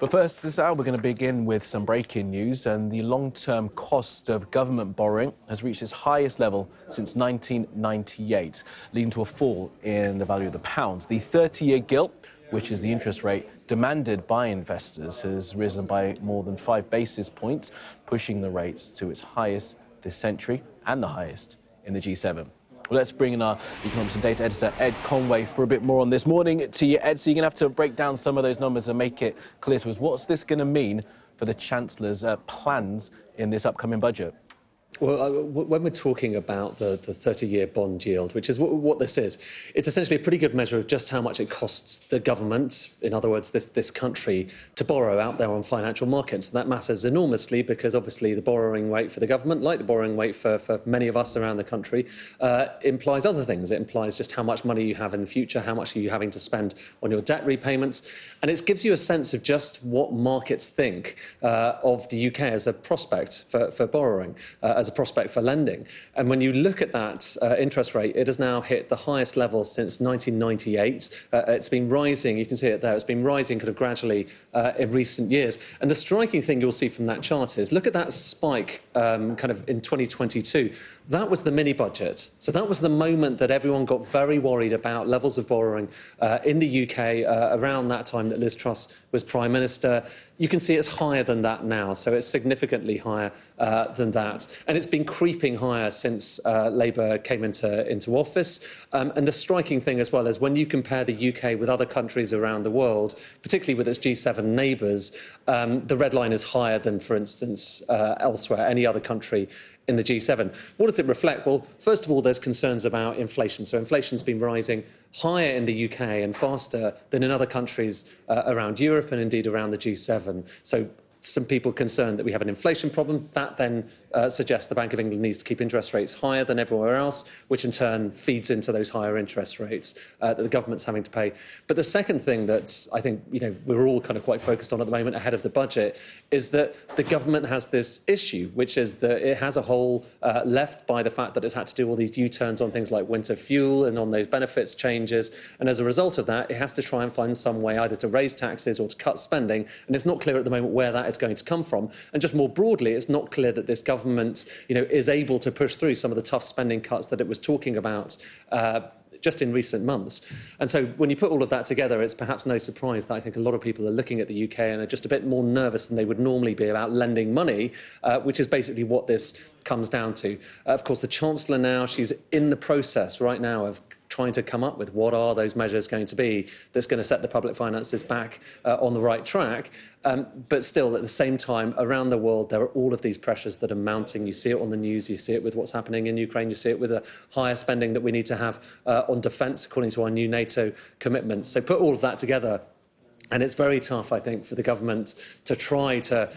But first, this hour we're going to begin with some breaking news, and the long-term cost of government borrowing has reached its highest level since 1998, leading to a fall in the value of the pound. The 30-year gilt, which is the interest rate demanded by investors, has risen by more than 5 basis points, pushing the rates to its highest this century and the highest in the G7. Well, let's bring in our economics and data editor, Ed Conway, for a bit more on this. Morning to you, Ed. So you're going to have to break down some of those numbers and make it clear to us. What's this going to mean for the Chancellor's plans in this upcoming budget? Well, when we're talking about the 30-year bond yield, which is what this is, it's essentially a pretty good measure of just how much it costs the government, in other words, this country, to borrow out there on financial markets. And that matters enormously because, obviously, the borrowing rate for the government, like the borrowing rate for many of us around the country, implies other things. It implies just how much money you have in the future, how much are you having to spend on your debt repayments. And it gives you a sense of just what markets think of the UK as a prospect for borrowing, as a prospect for lending. And when you look at that interest rate, it has now hit the highest level since 1998. It's been rising, you can see it there, it's been rising kind of gradually in recent years. And the striking thing you'll see from that chart is, look at that spike kind of in 2022. That was the mini budget. So that was the moment that everyone got very worried about levels of borrowing in the UK around that time that Liz Truss was Prime Minister. You can see it's higher than that now, so it's significantly higher than that. And it's been creeping higher since Labour came into office. And the striking thing as well is when you compare the UK with other countries around the world, particularly with its G7 neighbours, the red line is higher than, for instance, elsewhere, any other country in the G7. What does it reflect? Well, first of all, there's concerns about inflation. So inflation's been rising higher in the UK and faster than in other countries around Europe and indeed around the G7. So some people concerned that we have an inflation problem. That then suggests the Bank of England needs to keep interest rates higher than everywhere else, which in turn feeds into those higher interest rates that the government's having to pay. But the second thing that I think we're all kind of quite focused on at the moment ahead of the budget is that the government has this issue, which is that it has a hole left by the fact that it's had to do all these U-turns on things like winter fuel and on those benefits changes. And as a result of that, it has to try and find some way either to raise taxes or to cut spending. And it's not clear at the moment where that is going to come from. And just more broadly, it's not clear that this government, is able to push through some of the tough spending cuts that it was talking about just in recent months. And so when you put all of that together, it's perhaps no surprise that I think a lot of people are looking at the UK and are just a bit more nervous than they would normally be about lending money, which is basically what this comes down to. Of course, the Chancellor now, she's in the process right now of trying to come up with what are those measures going to be that's going to set the public finances back on the right track. But still, at the same time, around the world, there are all of these pressures that are mounting. You see it on the news, you see it with what's happening in Ukraine, you see it with the higher spending that we need to have on defence, according to our new NATO commitments. So put all of that together, and it's very tough, I think, for the government to try to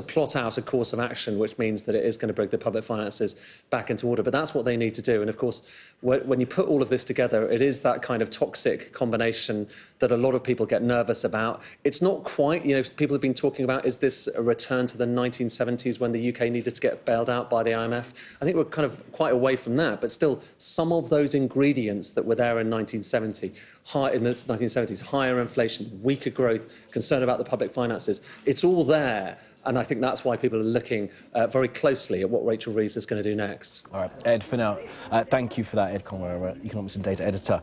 plot out a course of action, which means that it is going to bring the public finances back into order. But that's what they need to do. And, of course, when you put all of this together, it is that kind of toxic combination that a lot of people get nervous about. It's not quite, people have been talking about, is this a return to the 1970s when the UK needed to get bailed out by the IMF? I think we're kind of quite away from that. But still, some of those ingredients that were there in 1970, in the 1970s, higher inflation, weaker growth, concern about the public finances, it's all there. And I think that's why people are looking very closely at what Rachel Reeves is going to do next. All right, Ed, for now, thank you for that, Ed Conway, our economics and data editor.